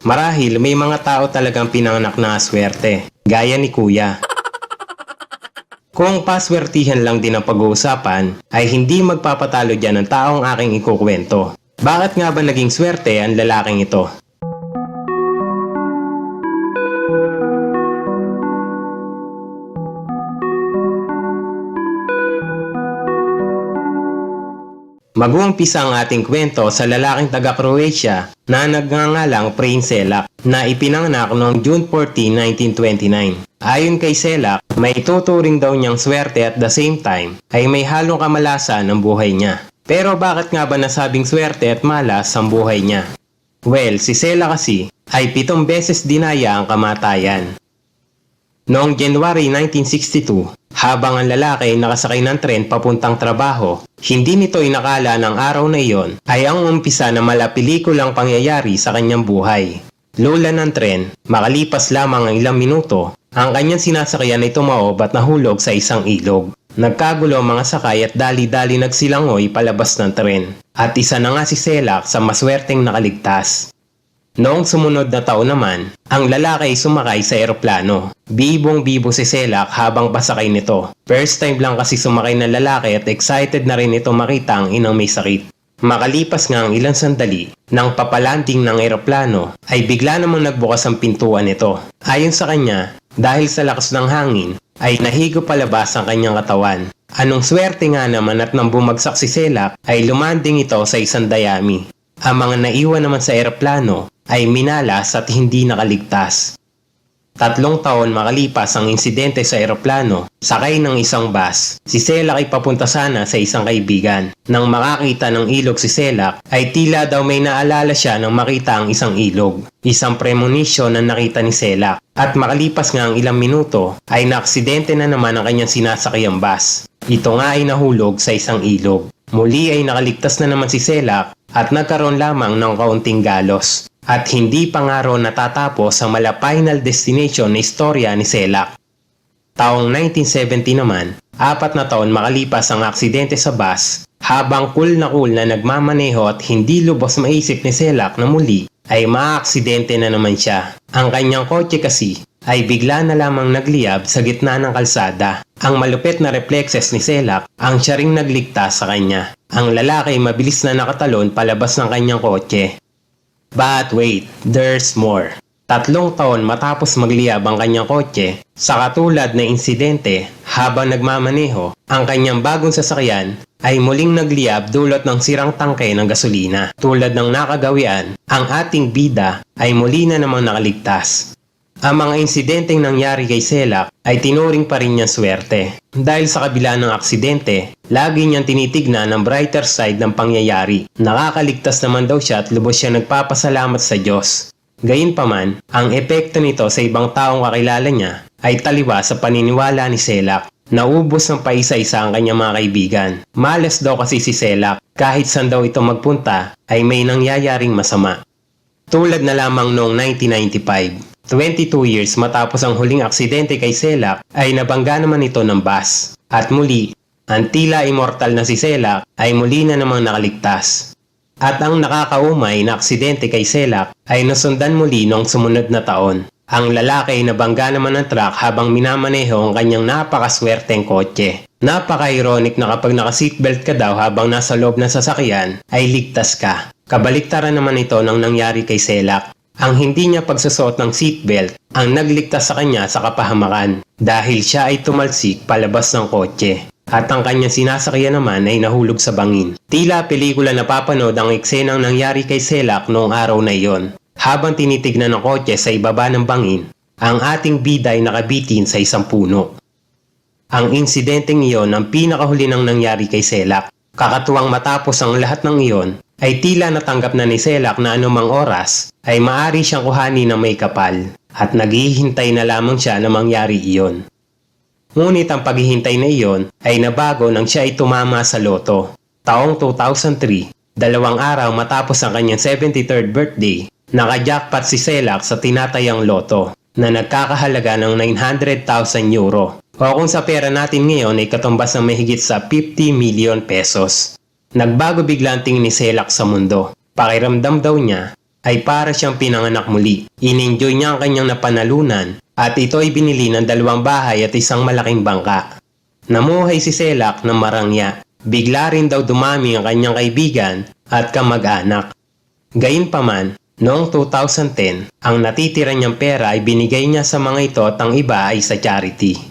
Marahil may mga tao talagang pinanganak na swerte, gaya ni Kuya. Kung paswertihan lang din ang pag-uusapan, ay hindi magpapatalo dyan ang taong aking ikukwento. Bakit nga ba naging swerte ang lalaking ito? Mag-uumpisa ang ating kwento sa lalaking taga-Croatia na nagngangalang Prince Selak na ipinanganak noong June 14, 1929. Ayon kay Selak, may tuturing daw niyang swerte at the same time ay may halong kamalasan ng buhay niya. Pero bakit nga ba nasabing swerte at malas ang buhay niya? Well, si Selak kasi ay 7 beses dinaya ang kamatayan. Noong January 1962, habang ang lalaki ay nakasakay ng tren papuntang trabaho, hindi nito inakala ng araw na iyon ay ang umpisa na malapelikulang pangyayari sa kanyang buhay. Lula ng tren, makalipas lamang ang ilang minuto, ang kanyang sinasakyan ay tumaob at nahulog sa isang ilog. Nagkagulo ang mga sakay at dali-dali nagsilangoy palabas ng tren. At isa na nga si Selak sa maswerteng nakaligtas. Noong sumunod na taon naman, ang lalaki ay sumakay sa eroplano. Bibong-bibo si Selak habang pasakay nito. First time lang kasi sumakay ng lalaki at excited na rin ito makita ang inang may sakit. Makalipas nga ang ilang sandali, nang papalanding ng eroplano, ay bigla namang nagbukas ang pintuan nito. Ayon sa kanya, dahil sa lakas ng hangin, ay nahigo palabas ang kanyang katawan. Anong swerte nga naman at nang bumagsak si Selak, ay lumanding ito sa isang dayami. Ang mga naiwan naman sa eroplano ay minalas at hindi nakaligtas. 3 taon makalipas ang insidente sa eroplano, sakay ng isang bus, si Selak ay papunta sana sa isang kaibigan. Nang makakita ng ilog si Selak, ay tila daw may naalala siya nang makita ang isang ilog. Isang premonition na nakita ni Selak. At makalipas nga ang ilang minuto, ay naaksidente na naman ang kanyang sinasakayang bus. Ito nga ay nahulog sa isang ilog. Muli ay nakaligtas na naman si Selak at nagkaroon lamang ng kaunting galos. At hindi pa nga ron natatapos ang final destination na istorya ni Selak. Taong 1970 naman, 4 na taon makalipas ang aksidente sa bus, habang cool na nagmamaneho at hindi lubos maisip ni Selak na muli ay maaksidente na naman siya. Ang kanyang kotse kasi ay bigla na lamang nagliyab sa gitna ng kalsada. Ang malupit na reflexes ni Selak ang siya ring nagligtas sa kanya. Ang lalaki ay mabilis na nakatalon palabas ng kanyang kotse. But wait, there's more. 3 taon matapos magliyab ang kanyang kotse, sa katulad na insidente habang nagmamaneho, ang kanyang bagong sasakyan ay muling nagliyab dulot ng sirang tangke ng gasolina. Tulad ng nakagawian, ang ating bida ay muli na namang nakaligtas. Ang mga insidenteng nangyari kay Selak ay tinuring pa rin niyang swerte. Dahil sa kabila ng aksidente, lagi niyang tinitignan ang brighter side ng pangyayari. Nakakaligtas naman daw siya at lubos siya nagpapasalamat sa Diyos. Gayunpaman, ang epekto nito sa ibang taong kakilala niya ay taliwas sa paniniwala ni Selak. Naubos ng paisa-isa ang kanyang mga kaibigan. Malas daw kasi si Selak, kahit saan daw ito magpunta ay may nangyayaring masama. Tulad na lamang noong 1995. 22 years matapos ang huling aksidente kay Selak ay nabangga naman ito ng bus. At muli, ang tila immortal na si Selak ay muli na namang nakaligtas. At ang nakakaumay na aksidente kay Selak ay nasundan muli noong sumunod na taon. Ang lalaki ay nabangga naman ng truck habang minamaneho ang kanyang napakaswerteng kotse. Napaka-ironic na kapag naka-seatbelt ka daw habang nasa loob ng sasakyan ay ligtas ka. Kabaliktaran naman ito ng nangyari kay Selak. Ang hindi niya pagsusuot ng seatbelt ang nagligtas sa kanya sa kapahamakan dahil siya ay tumalsik palabas ng kotse at ang kanyang sinasakyan naman ay nahulog sa bangin. Tila pelikula napapanood ang eksenang nangyari kay Selak noong araw na iyon. Habang tinitignan ng kotse sa ibaba ng bangin, ang ating bida ay nakabitin sa isang puno. Ang insidenteng iyon ang pinakahuli nang nangyari kay Selak. Kakatuwang matapos ang lahat ng iyon, ay tila natanggap na ni Selak na anumang oras ay maaari siyang kuhanin ng may kapal at naghihintay na lamang siya na mangyari iyon. Ngunit ang paghihintay na iyon ay nabago nang siya ay tumama sa loto. Taong 2003, 2 araw matapos ang kanyang 73rd birthday, nakajackpot si Selak sa tinatayang loto na nagkakahalaga ng 900,000 euro. O kung sa pera natin ngayon ay katumbas ng mahigit sa 50 million pesos. Nagbago bigla ang tingin ni Selak sa mundo. Pakiramdam daw niya ay para siyang pinanganak muli. In-enjoy niya ang kanyang napanalunan at ito ay binili ng 2 bahay at isang malaking bangka. Namuhay si Selak ng marangya. Bigla rin daw dumami ang kanyang kaibigan at kamag-anak. Gayunpaman, noong 2010, ang natitira niyang pera ay binigay niya sa mga ito at ang iba ay sa charity.